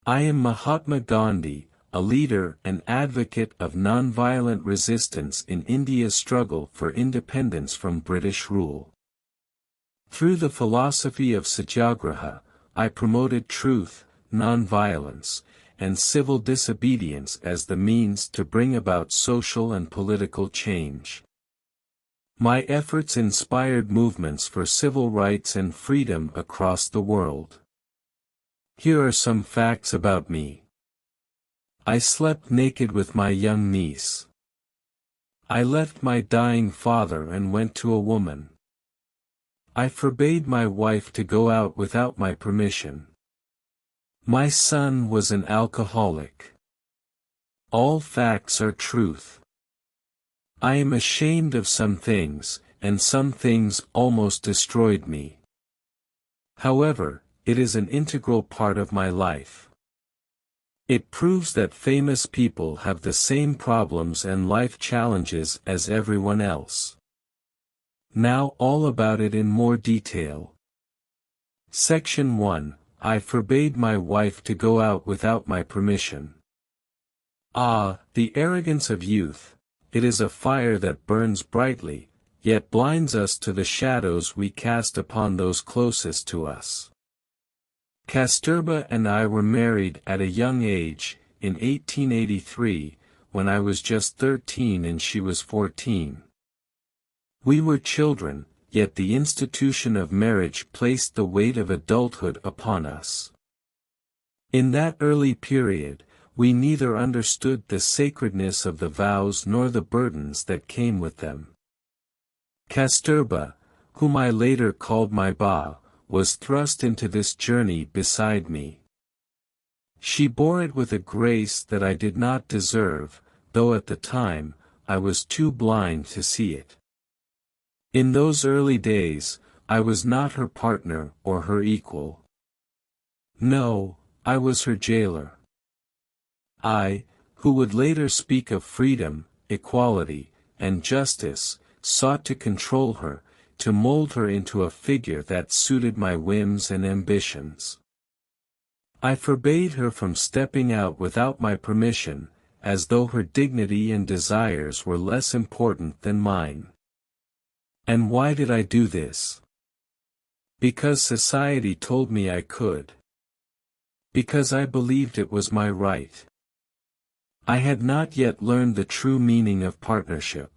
I am Mahatma Gandhi, a leader and advocate of nonviolent resistance in India's struggle for independence from British rule. Through the philosophy of Satyagraha, I promoted truth, nonviolence, and civil disobedience as the means to bring about social and political change. My efforts inspired movements for civil rights and freedom across the world. Here are some facts about me. I slept naked with my young niece. I left my dying father and went to a woman. I forbade my wife to go out without my permission. My son was an alcoholic. All facts are truth. I am ashamed of some things, and some things almost destroyed me. However, it is an integral part of my life. It proves that famous people have the same problems and life challenges as everyone else. Now all about it in more detail. Section 1. I forbade my wife to go out without my permission. Ah, the arrogance of youth! It is a fire that burns brightly, yet blinds us to the shadows we cast upon those closest to us. Kasturba and I were married at a young age, in 1883, when I was just 13 and she was 14. We were children, yet the institution of marriage placed the weight of adulthood upon us. In that early period, we neither understood the sacredness of the vows nor the burdens that came with them. Kasturba, whom I later called my Ba, was thrust into this journey beside me. She bore it with a grace that I did not deserve, though at the time, I was too blind to see it. In those early days, I was not her partner or her equal. No, I was her jailer. I, who would later speak of freedom, equality, and justice, sought to control her, to mold her into a figure that suited my whims and ambitions. I forbade her from stepping out without my permission, as though her dignity and desires were less important than mine. And why did I do this? Because society told me I could. Because I believed it was my right. I had not yet learned the true meaning of partnership.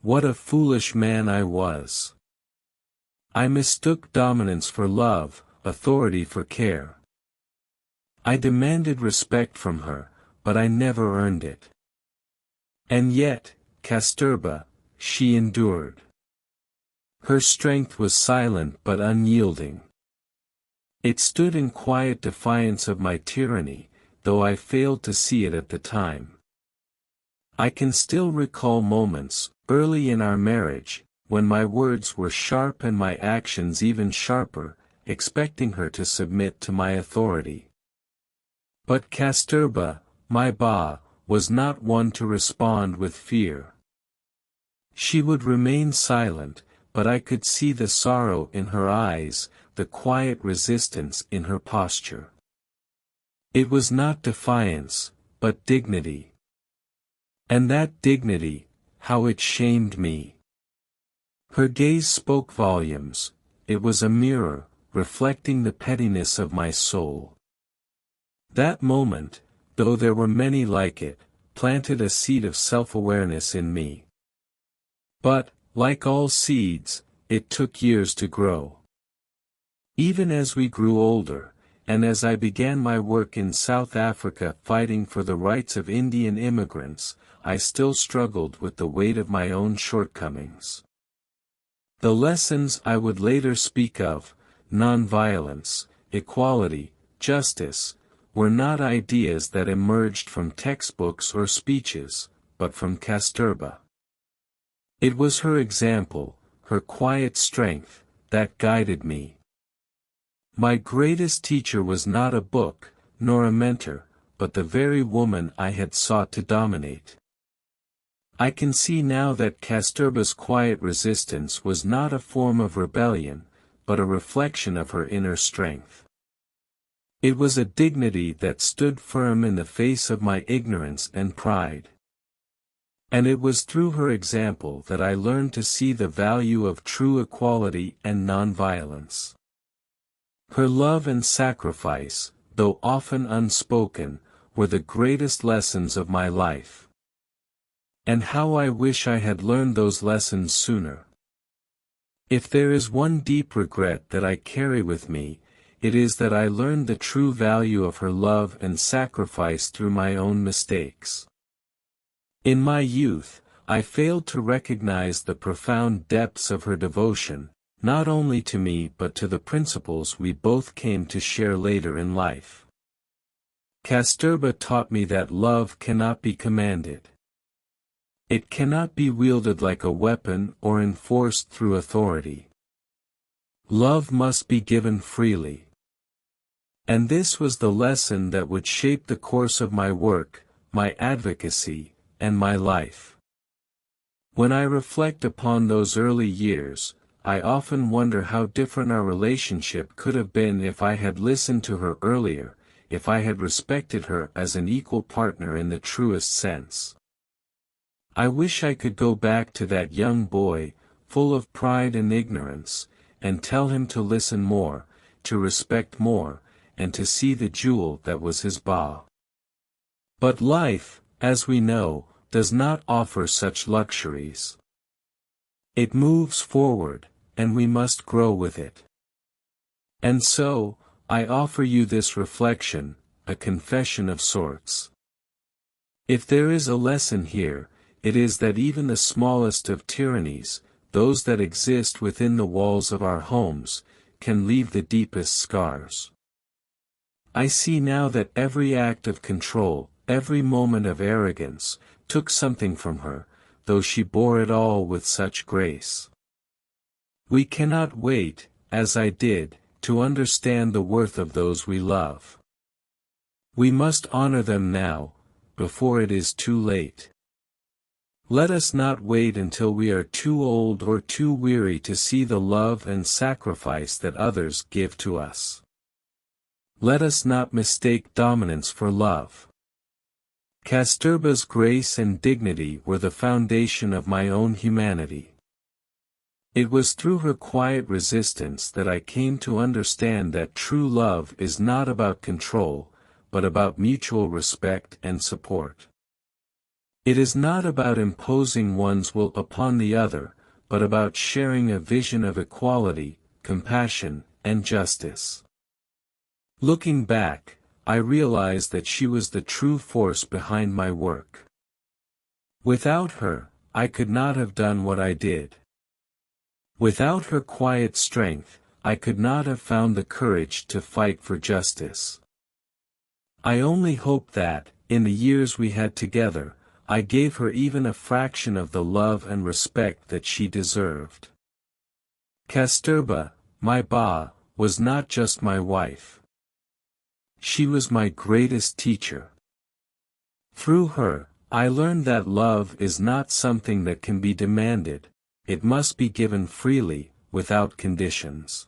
What a foolish man I was. I mistook dominance for love, authority for care. I demanded respect from her, but I never earned it. And yet, Kasturba, she endured. Her strength was silent but unyielding. It stood in quiet defiance of my tyranny, though I failed to see it at the time. I can still recall moments, early in our marriage, when my words were sharp and my actions even sharper, expecting her to submit to my authority. But Kasturba, my Ba, was not one to respond with fear. She would remain silent, but I could see the sorrow in her eyes, the quiet resistance in her posture. It was not defiance, but dignity. And that dignity, how it shamed me. Her gaze spoke volumes. It was a mirror, reflecting the pettiness of my soul. That moment, though there were many like it, planted a seed of self-awareness in me. But, like all seeds, it took years to grow. Even as we grew older, and as I began my work in South Africa fighting for the rights of Indian immigrants, I still struggled with the weight of my own shortcomings. The lessons I would later speak of, nonviolence, equality, justice, were not ideas that emerged from textbooks or speeches, but from Kasturba. It was her example, her quiet strength, that guided me. My greatest teacher was not a book, nor a mentor, but the very woman I had sought to dominate. I can see now that Kasturba's quiet resistance was not a form of rebellion, but a reflection of her inner strength. It was a dignity that stood firm in the face of my ignorance and pride. And it was through her example that I learned to see the value of true equality and nonviolence. Her love and sacrifice, though often unspoken, were the greatest lessons of my life. And how I wish I had learned those lessons sooner. If there is one deep regret that I carry with me, it is that I learned the true value of her love and sacrifice through my own mistakes. In my youth, I failed to recognize the profound depths of her devotion, not only to me but to the principles we both came to share later in life. Kasturba taught me that love cannot be commanded. It cannot be wielded like a weapon or enforced through authority. Love must be given freely. And this was the lesson that would shape the course of my work, my advocacy, and my life. When I reflect upon those early years, I often wonder how different our relationship could have been if I had listened to her earlier, if I had respected her as an equal partner in the truest sense. I wish I could go back to that young boy, full of pride and ignorance, and tell him to listen more, to respect more, and to see the jewel that was his ba. But life, as we know, does not offer such luxuries. It moves forward, and we must grow with it. And so, I offer you this reflection, a confession of sorts. If there is a lesson here, it is that even the smallest of tyrannies, those that exist within the walls of our homes, can leave the deepest scars. I see now that every act of control, every moment of arrogance, took something from her, though she bore it all with such grace. We cannot wait, as I did, to understand the worth of those we love. We must honor them now, before it is too late. Let us not wait until we are too old or too weary to see the love and sacrifice that others give to us. Let us not mistake dominance for love. Kasturba's grace and dignity were the foundation of my own humanity. It was through her quiet resistance that I came to understand that true love is not about control, but about mutual respect and support. It is not about imposing one's will upon the other, but about sharing a vision of equality, compassion, and justice. Looking back, I realized that she was the true force behind my work. Without her, I could not have done what I did. Without her quiet strength, I could not have found the courage to fight for justice. I only hope that, in the years we had together, I gave her even a fraction of the love and respect that she deserved. Kasturba, my ba, was not just my wife. She was my greatest teacher. Through her, I learned that love is not something that can be demanded, it must be given freely, without conditions.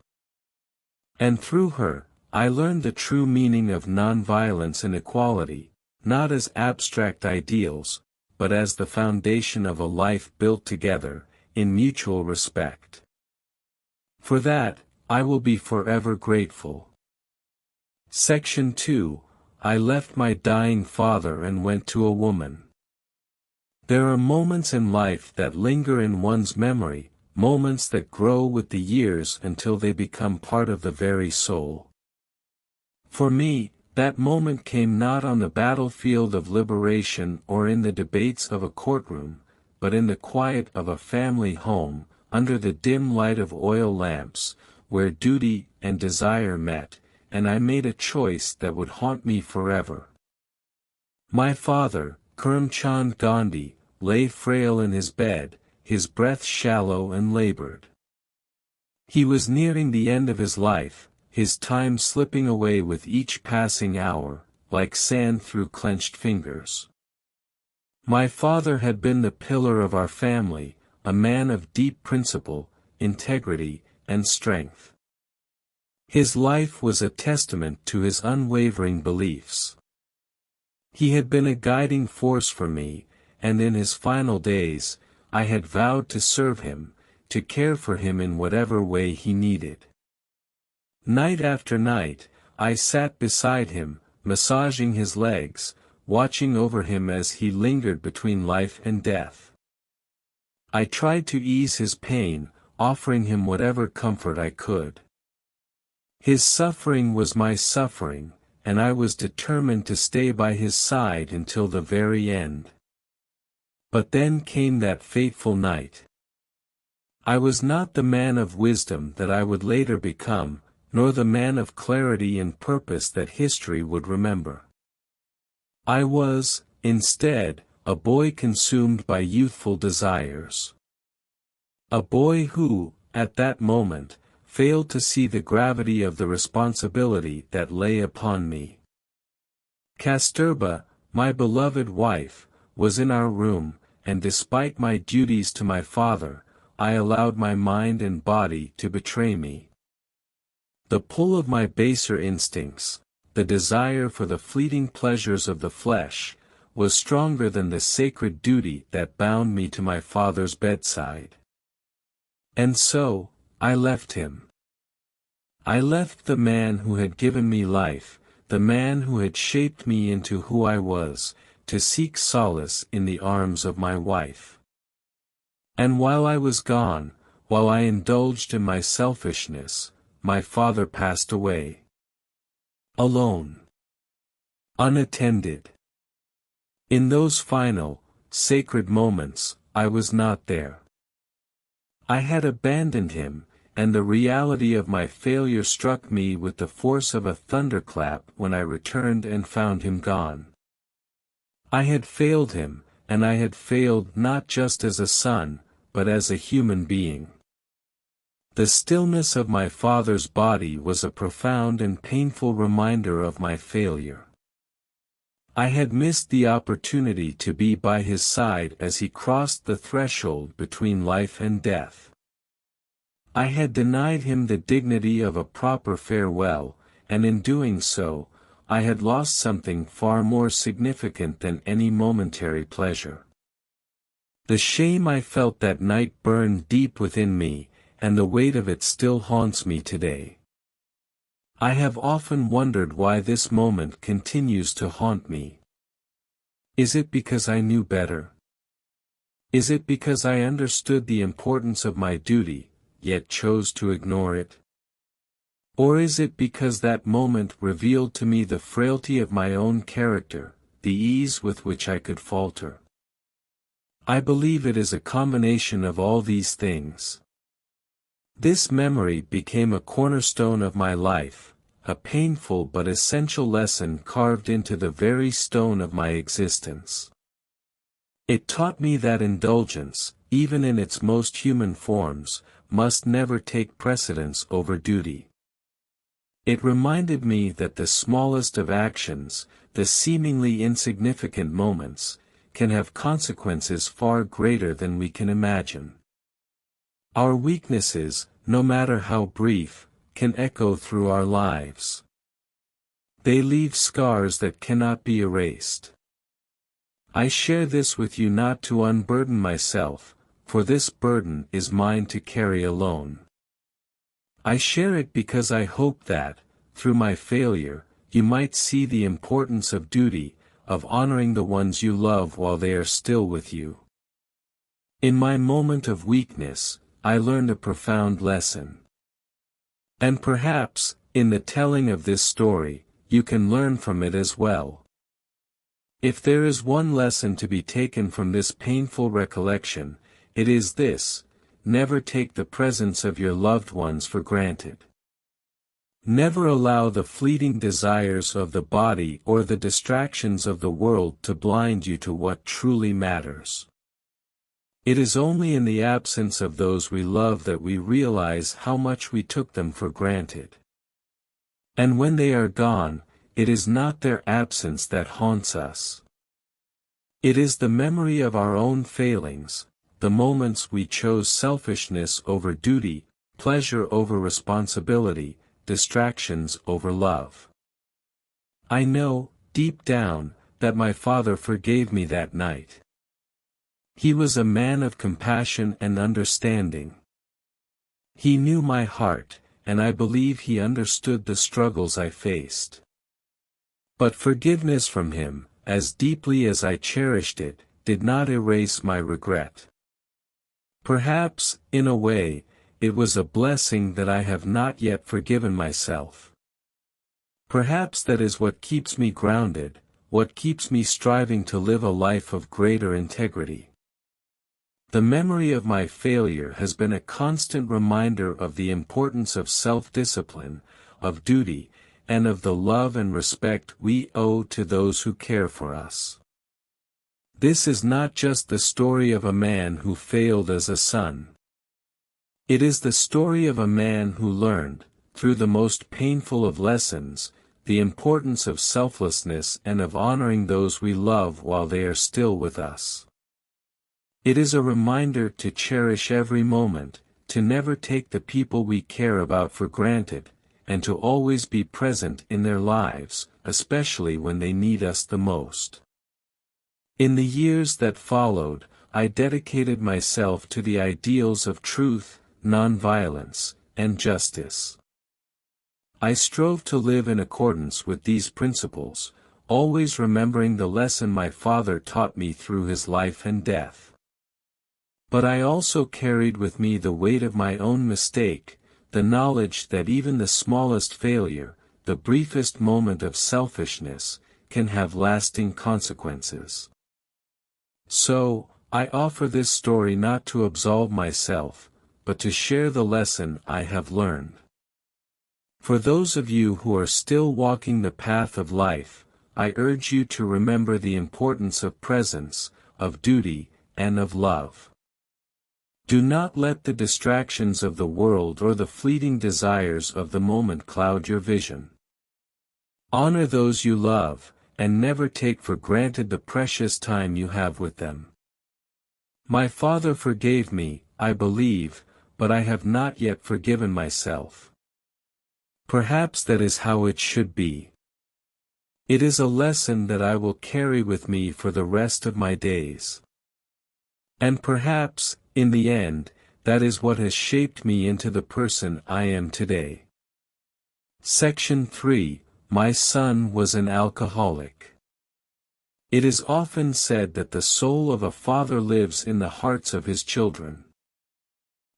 And through her, I learned the true meaning of nonviolence and equality, not as abstract ideals, but as the foundation of a life built together, in mutual respect. For that, I will be forever grateful. Section 2, I left my dying father and went to a woman. There are moments in life that linger in one's memory, moments that grow with the years until they become part of the very soul. For me, that moment came not on the battlefield of liberation or in the debates of a courtroom, but in the quiet of a family home, under the dim light of oil lamps, where duty and desire met, and I made a choice that would haunt me forever. My father, Karamchand Gandhi, lay frail in his bed, his breath shallow and labored. He was nearing the end of his life, his time slipping away with each passing hour, like sand through clenched fingers. My father had been the pillar of our family, a man of deep principle, integrity, and strength. His life was a testament to his unwavering beliefs. He had been a guiding force for me, and in his final days, I had vowed to serve him, to care for him in whatever way he needed. Night after night, I sat beside him, massaging his legs, watching over him as he lingered between life and death. I tried to ease his pain, offering him whatever comfort I could. His suffering was my suffering, and I was determined to stay by his side until the very end. But then came that fateful night. I was not the man of wisdom that I would later become, nor the man of clarity and purpose that history would remember. I was, instead, a boy consumed by youthful desires. A boy who, at that moment, failed to see the gravity of the responsibility that lay upon me. Kasturba, my beloved wife, was in our room, and despite my duties to my father, I allowed my mind and body to betray me. The pull of my baser instincts, the desire for the fleeting pleasures of the flesh, was stronger than the sacred duty that bound me to my father's bedside. And so, I left him. I left the man who had given me life, the man who had shaped me into who I was, to seek solace in the arms of my wife. And while I was gone, while I indulged in my selfishness, my father passed away. Alone. Unattended. In those final, sacred moments, I was not there. I had abandoned him, and the reality of my failure struck me with the force of a thunderclap when I returned and found him gone. I had failed him, and I had failed not just as a son, but as a human being. The stillness of my father's body was a profound and painful reminder of my failure. I had missed the opportunity to be by his side as he crossed the threshold between life and death. I had denied him the dignity of a proper farewell, and in doing so, I had lost something far more significant than any momentary pleasure. The shame I felt that night burned deep within me, and the weight of it still haunts me today. I have often wondered why this moment continues to haunt me. Is it because I knew better? Is it because I understood the importance of my duty, yet chose to ignore it? Or is it because that moment revealed to me the frailty of my own character, the ease with which I could falter? I believe it is a combination of all these things. This memory became a cornerstone of my life, a painful but essential lesson carved into the very stone of my existence. It taught me that indulgence, even in its most human forms, must never take precedence over duty. It reminded me that the smallest of actions, the seemingly insignificant moments, can have consequences far greater than we can imagine. Our weaknesses, no matter how brief, can echo through our lives. They leave scars that cannot be erased. I share this with you not to unburden myself, for this burden is mine to carry alone. I share it because I hope that, through my failure, you might see the importance of duty, of honoring the ones you love while they are still with you. In my moment of weakness, I learned a profound lesson. And perhaps, in the telling of this story, you can learn from it as well. If there is one lesson to be taken from this painful recollection, it is this: never take the presence of your loved ones for granted. Never allow the fleeting desires of the body or the distractions of the world to blind you to what truly matters. It is only in the absence of those we love that we realize how much we took them for granted. And when they are gone, it is not their absence that haunts us. It is the memory of our own failings, the moments we chose selfishness over duty, pleasure over responsibility, distractions over love. I know, deep down, that my father forgave me that night. He was a man of compassion and understanding. He knew my heart, and I believe he understood the struggles I faced. But forgiveness from him, as deeply as I cherished it, did not erase my regret. Perhaps, in a way, it was a blessing that I have not yet forgiven myself. Perhaps that is what keeps me grounded, what keeps me striving to live a life of greater integrity. The memory of my failure has been a constant reminder of the importance of self-discipline, of duty, and of the love and respect we owe to those who care for us. This is not just the story of a man who failed as a son. It is the story of a man who learned, through the most painful of lessons, the importance of selflessness and of honoring those we love while they are still with us. It is a reminder to cherish every moment, to never take the people we care about for granted, and to always be present in their lives, especially when they need us the most. In the years that followed, I dedicated myself to the ideals of truth, nonviolence, and justice. I strove to live in accordance with these principles, always remembering the lesson my father taught me through his life and death. But I also carried with me the weight of my own mistake, the knowledge that even the smallest failure, the briefest moment of selfishness, can have lasting consequences. So, I offer this story not to absolve myself, but to share the lesson I have learned. For those of you who are still walking the path of life, I urge you to remember the importance of presence, of duty, and of love. Do not let the distractions of the world or the fleeting desires of the moment cloud your vision. Honor those you love, and never take for granted the precious time you have with them. My father forgave me, I believe, but I have not yet forgiven myself. Perhaps that is how it should be. It is a lesson that I will carry with me for the rest of my days. And perhaps, in the end, that is what has shaped me into the person I am today. Section 3. My son was an alcoholic. It is often said that the soul of a father lives in the hearts of his children.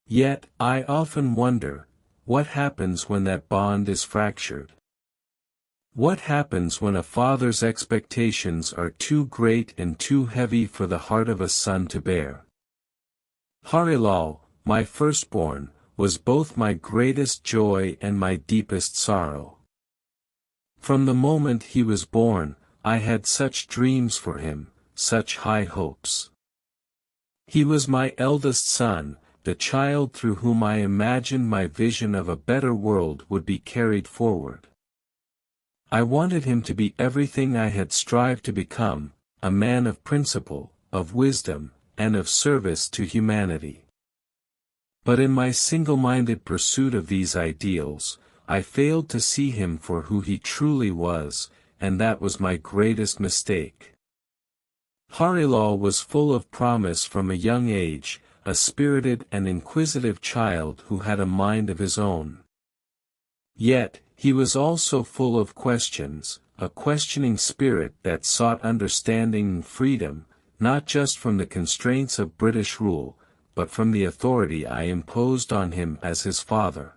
Yet, I often wonder, what happens when that bond is fractured? What happens when a father's expectations are too great and too heavy for the heart of a son to bear? Harilal, my firstborn, was both my greatest joy and my deepest sorrow. From the moment he was born, I had such dreams for him, such high hopes. He was my eldest son, the child through whom I imagined my vision of a better world would be carried forward. I wanted him to be everything I had strived to become, a man of principle, of wisdom, and of service to humanity. But in my single-minded pursuit of these ideals, I failed to see him for who he truly was, and that was my greatest mistake. Harilal was full of promise from a young age, a spirited and inquisitive child who had a mind of his own. Yet, he was also full of questions, a questioning spirit that sought understanding and freedom, not just from the constraints of British rule, but from the authority I imposed on him as his father.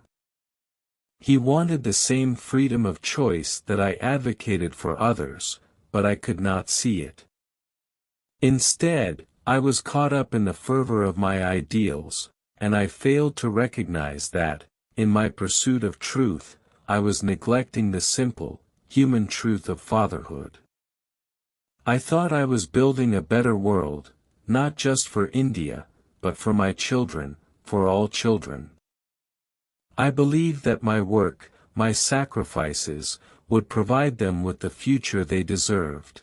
He wanted the same freedom of choice that I advocated for others, but I could not see it. Instead, I was caught up in the fervor of my ideals, and I failed to recognize that, in my pursuit of truth, I was neglecting the simple, human truth of fatherhood. I thought I was building a better world, not just for India, but for my children, for all children. I believed that my work, my sacrifices, would provide them with the future they deserved.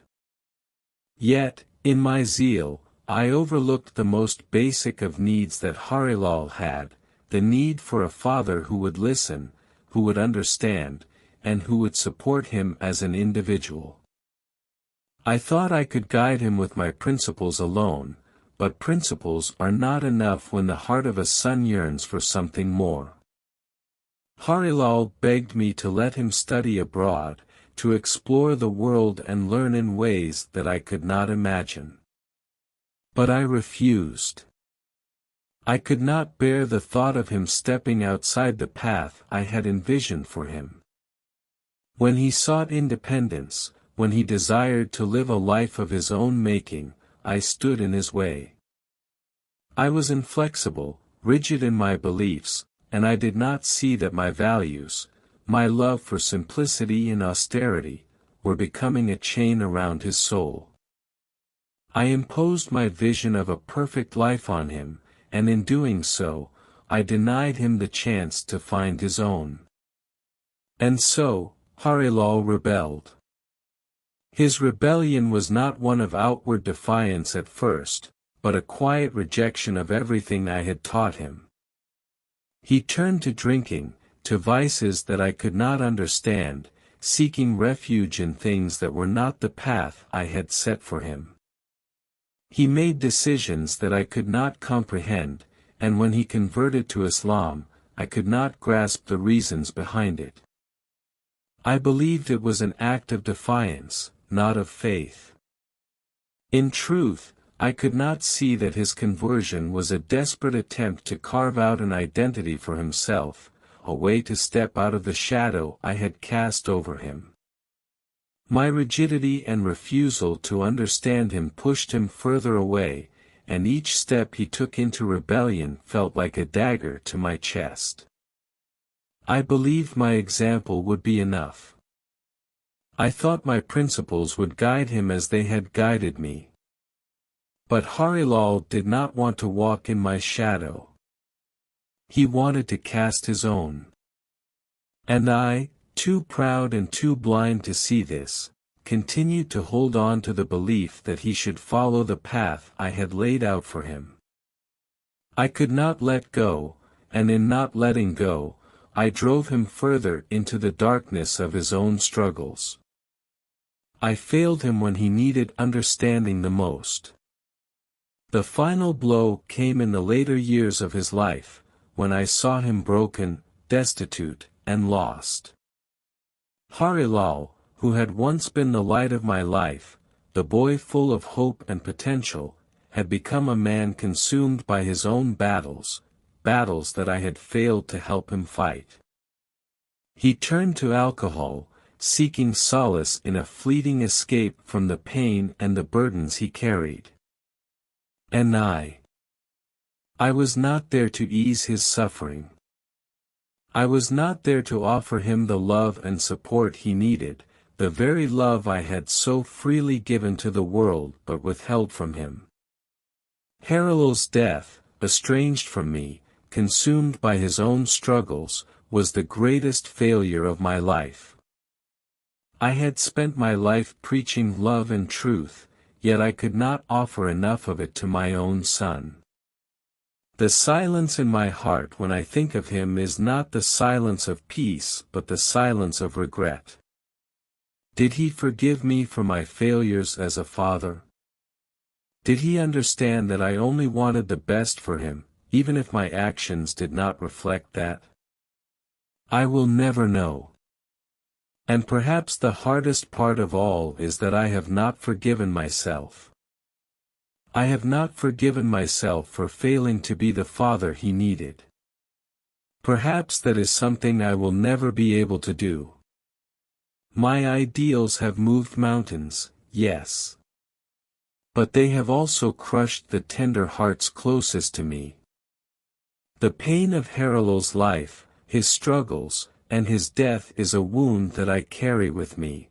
Yet, in my zeal, I overlooked the most basic of needs that Harilal had, the need for a father who would listen, who would understand, and who would support him as an individual. I thought I could guide him with my principles alone, but principles are not enough when the heart of a son yearns for something more. Harilal begged me to let him study abroad, to explore the world and learn in ways that I could not imagine. But I refused. I could not bear the thought of him stepping outside the path I had envisioned for him. When he sought independence, when he desired to live a life of his own making, I stood in his way. I was inflexible, rigid in my beliefs, and I did not see that my values, my love for simplicity and austerity, were becoming a chain around his soul. I imposed my vision of a perfect life on him, and in doing so, I denied him the chance to find his own. And so, Harilal rebelled. His rebellion was not one of outward defiance at first, but a quiet rejection of everything I had taught him. He turned to drinking, to vices that I could not understand, seeking refuge in things that were not the path I had set for him. He made decisions that I could not comprehend, and when he converted to Islam, I could not grasp the reasons behind it. I believed it was an act of defiance, not of faith. In truth, I could not see that his conversion was a desperate attempt to carve out an identity for himself, a way to step out of the shadow I had cast over him. My rigidity and refusal to understand him pushed him further away, and each step he took into rebellion felt like a dagger to my chest. I believed my example would be enough. I thought my principles would guide him as they had guided me. But Harilal did not want to walk in my shadow. He wanted to cast his own. And I, too proud and too blind to see this, continued to hold on to the belief that he should follow the path I had laid out for him. I could not let go, and in not letting go, I drove him further into the darkness of his own struggles. I failed him when he needed understanding the most. The final blow came in the later years of his life, when I saw him broken, destitute, and lost. Harilal, who had once been the light of my life, the boy full of hope and potential, had become a man consumed by his own battles that I had failed to help him fight. He turned to alcohol, seeking solace in a fleeting escape from the pain and the burdens he carried. And I was not there to ease his suffering. I was not there to offer him the love and support he needed, the very love I had so freely given to the world but withheld from him. Harilal's death, estranged from me, consumed by his own struggles, was the greatest failure of my life. I had spent my life preaching love and truth, yet I could not offer enough of it to my own son. The silence in my heart when I think of him is not the silence of peace but the silence of regret. Did he forgive me for my failures as a father? Did he understand that I only wanted the best for him, even if my actions did not reflect that? I will never know. And perhaps the hardest part of all is that I have not forgiven myself. I have not forgiven myself for failing to be the father he needed. Perhaps that is something I will never be able to do. My ideals have moved mountains, yes. But they have also crushed the tender hearts closest to me. The pain of Harilal's life, his struggles, and his death is a wound that I carry with me.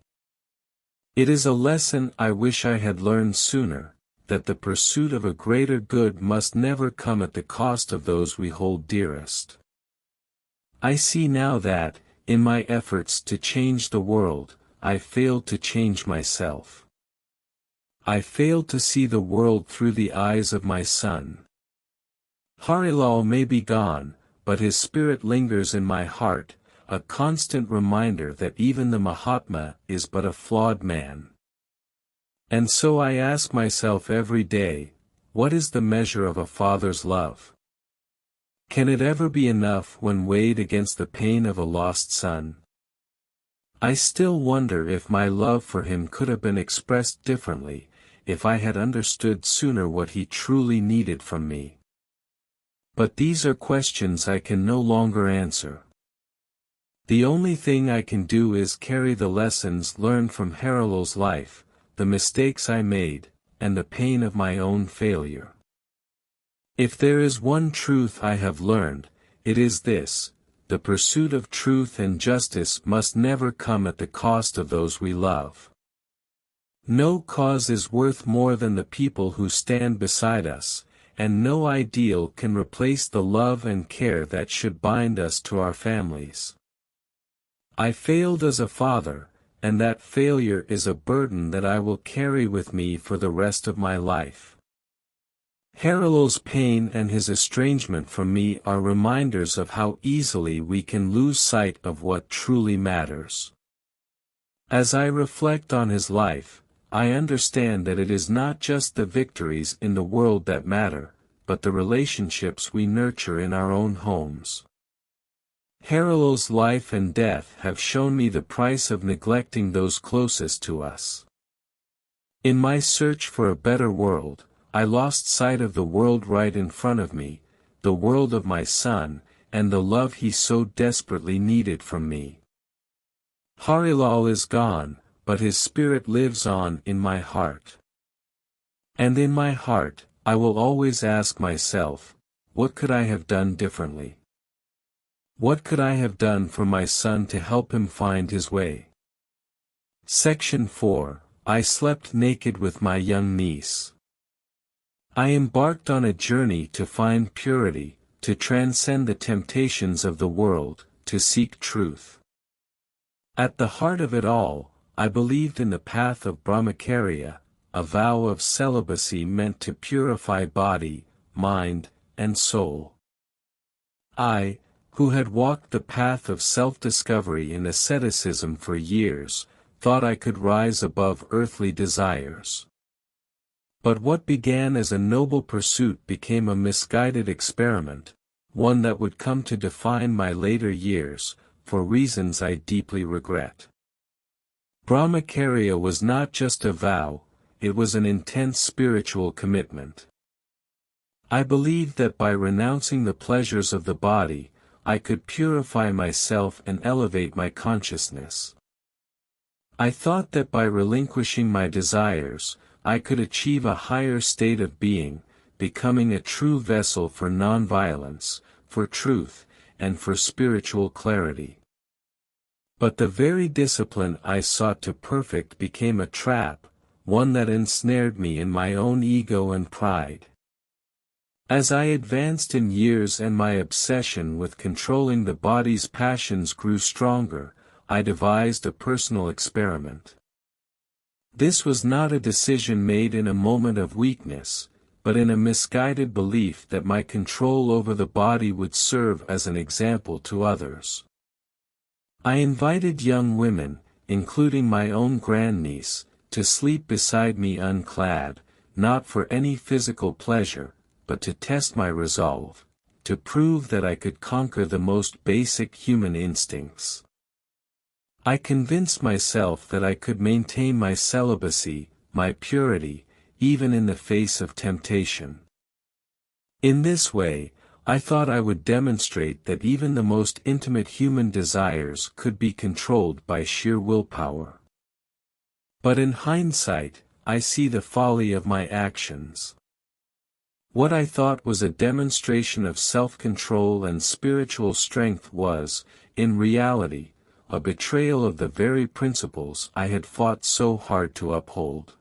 It is a lesson I wish I had learned sooner, that the pursuit of a greater good must never come at the cost of those we hold dearest. I see now that, in my efforts to change the world, I failed to change myself. I failed to see the world through the eyes of my son. Harilal may be gone, but his spirit lingers in my heart, a constant reminder that even the Mahatma is but a flawed man. And so I ask myself every day, what is the measure of a father's love? Can it ever be enough when weighed against the pain of a lost son? I still wonder if my love for him could have been expressed differently, if I had understood sooner what he truly needed from me. But these are questions I can no longer answer. The only thing I can do is carry the lessons learned from Harelow's life, the mistakes I made, and the pain of my own failure. If there is one truth I have learned, it is this: the pursuit of truth and justice must never come at the cost of those we love. No cause is worth more than the people who stand beside us, and no ideal can replace the love and care that should bind us to our families. I failed as a father, and that failure is a burden that I will carry with me for the rest of my life. Harelow's pain and his estrangement from me are reminders of how easily we can lose sight of what truly matters. As I reflect on his life, I understand that it is not just the victories in the world that matter, but the relationships we nurture in our own homes. Harelow's life and death have shown me the price of neglecting those closest to us. In my search for a better world, I lost sight of the world right in front of me, the world of my son, and the love he so desperately needed from me. Harilaal is gone, but his spirit lives on in my heart. And in my heart, I will always ask myself, what could I have done differently? What could I have done for my son to help him find his way? Section 4. I slept naked with my young niece. I embarked on a journey to find purity, to transcend the temptations of the world, to seek truth. At the heart of it all, I believed in the path of Brahmacharya, a vow of celibacy meant to purify body, mind, and soul. I, who had walked the path of self-discovery in asceticism for years, thought I could rise above earthly desires. But what began as a noble pursuit became a misguided experiment, one that would come to define my later years, for reasons I deeply regret. Brahmacharya was not just a vow, it was an intense spiritual commitment. I believed that by renouncing the pleasures of the body, I could purify myself and elevate my consciousness. I thought that by relinquishing my desires, I could achieve a higher state of being, becoming a true vessel for nonviolence, for truth, and for spiritual clarity. But the very discipline I sought to perfect became a trap, one that ensnared me in my own ego and pride. As I advanced in years and my obsession with controlling the body's passions grew stronger, I devised a personal experiment. This was not a decision made in a moment of weakness, but in a misguided belief that my control over the body would serve as an example to others. I invited young women, including my own grandniece, to sleep beside me unclad, not for any physical pleasure, but to test my resolve, to prove that I could conquer the most basic human instincts. I convinced myself that I could maintain my celibacy, my purity, even in the face of temptation. In this way, I thought I would demonstrate that even the most intimate human desires could be controlled by sheer willpower. But in hindsight, I see the folly of my actions. What I thought was a demonstration of self-control and spiritual strength was, in reality, a betrayal of the very principles I had fought so hard to uphold.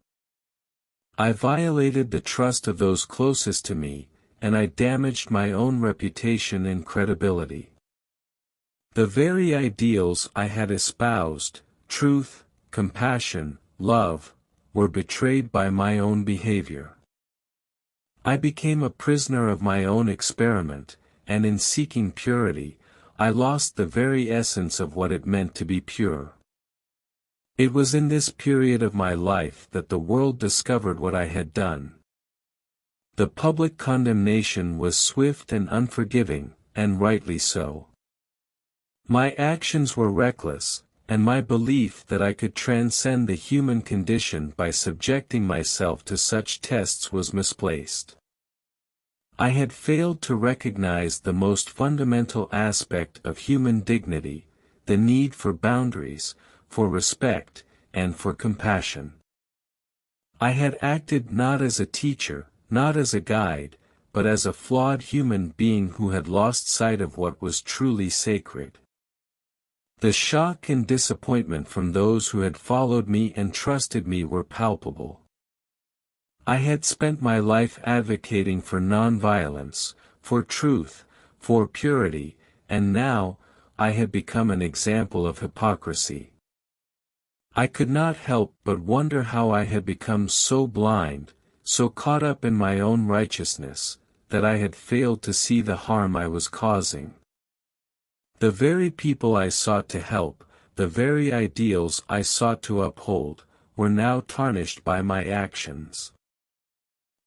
I violated the trust of those closest to me, and I damaged my own reputation and credibility. The very ideals I had espoused, truth, compassion, love, were betrayed by my own behavior. I became a prisoner of my own experiment, and in seeking purity, I lost the very essence of what it meant to be pure. It was in this period of my life that the world discovered what I had done. The public condemnation was swift and unforgiving, and rightly so. My actions were reckless, and my belief that I could transcend the human condition by subjecting myself to such tests was misplaced. I had failed to recognize the most fundamental aspect of human dignity, the need for boundaries, for respect, and for compassion. I had acted not as a teacher, not as a guide, but as a flawed human being who had lost sight of what was truly sacred. The shock and disappointment from those who had followed me and trusted me were palpable. I had spent my life advocating for nonviolence, for truth, for purity, and now, I had become an example of hypocrisy. I could not help but wonder how I had become so blind, so caught up in my own righteousness, that I had failed to see the harm I was causing. The very people I sought to help, the very ideals I sought to uphold, were now tarnished by my actions.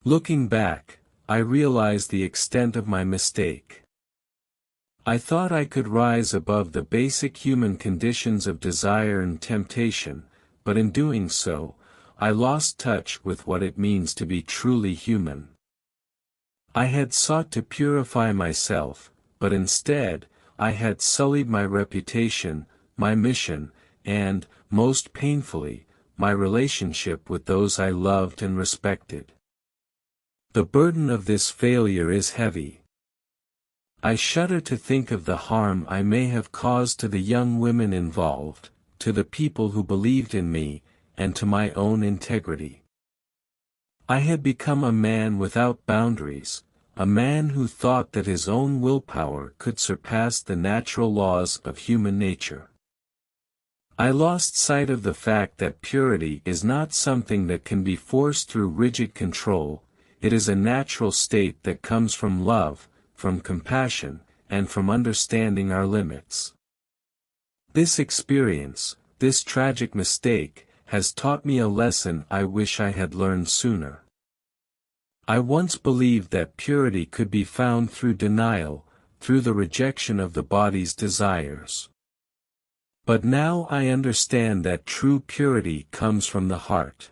Looking back, I realized the extent of my mistake. I thought I could rise above the basic human conditions of desire and temptation, but in doing so, I lost touch with what it means to be truly human. I had sought to purify myself, but instead, I had sullied my reputation, my mission, and, most painfully, my relationship with those I loved and respected. The burden of this failure is heavy. I shudder to think of the harm I may have caused to the young women involved, to the people who believed in me, and to my own integrity. I had become a man without boundaries, a man who thought that his own willpower could surpass the natural laws of human nature. I lost sight of the fact that purity is not something that can be forced through rigid control, it is a natural state that comes from love, from compassion, and from understanding our limits. This experience, this tragic mistake, has taught me a lesson I wish I had learned sooner. I once believed that purity could be found through denial, through the rejection of the body's desires. But now I understand that true purity comes from the heart.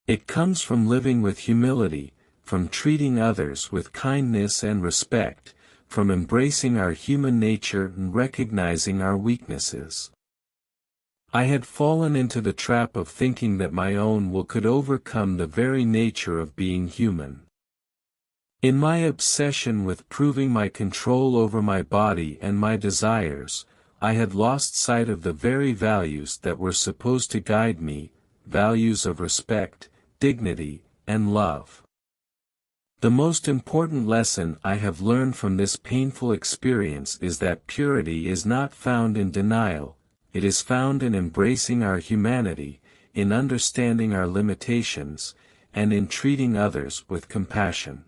It comes from living with humility, from treating others with kindness and respect, from embracing our human nature and recognizing our weaknesses. I had fallen into the trap of thinking that my own will could overcome the very nature of being human. In my obsession with proving my control over my body and my desires, I had lost sight of the very values that were supposed to guide me, values of respect, dignity, and love. The most important lesson I have learned from this painful experience is that purity is not found in denial, it is found in embracing our humanity, in understanding our limitations, and in treating others with compassion.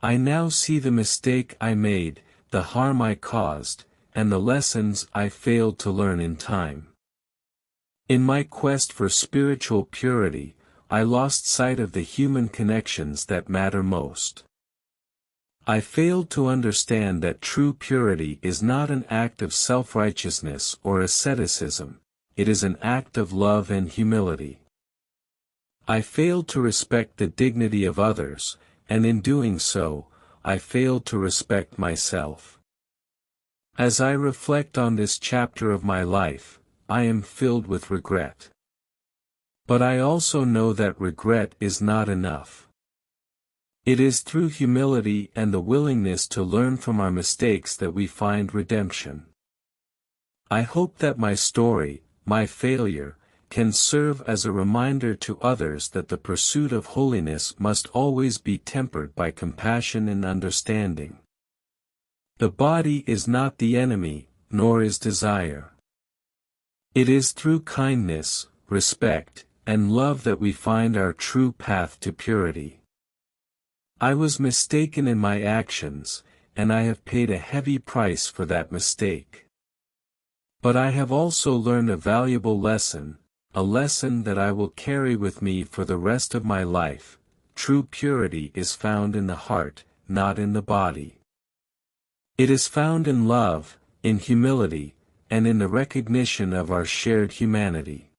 I now see the mistake I made, the harm I caused, and the lessons I failed to learn in time. In my quest for spiritual purity, I lost sight of the human connections that matter most. I failed to understand that true purity is not an act of self-righteousness or asceticism, it is an act of love and humility. I failed to respect the dignity of others, and in doing so, I failed to respect myself. As I reflect on this chapter of my life, I am filled with regret. But I also know that regret is not enough. It is through humility and the willingness to learn from our mistakes that we find redemption. I hope that my story, my failure, can serve as a reminder to others that the pursuit of holiness must always be tempered by compassion and understanding. The body is not the enemy, nor is desire. It is through kindness, respect, and love that we find our true path to purity. I was mistaken in my actions, and I have paid a heavy price for that mistake. But I have also learned a valuable lesson, a lesson that I will carry with me for the rest of my life. True purity is found in the heart, not in the body. It is found in love, in humility, and in the recognition of our shared humanity.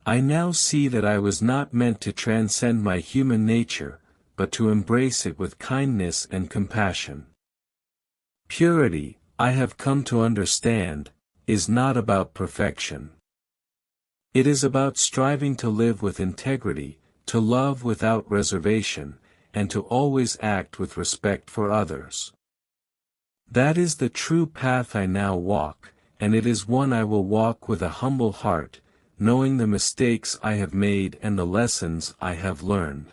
I now see that I was not meant to transcend my human nature, but to embrace it with kindness and compassion. Purity, I have come to understand, is not about perfection. It is about striving to live with integrity, to love without reservation, and to always act with respect for others. That is the true path I now walk, and it is one I will walk with a humble heart, knowing the mistakes I have made and the lessons I have learned.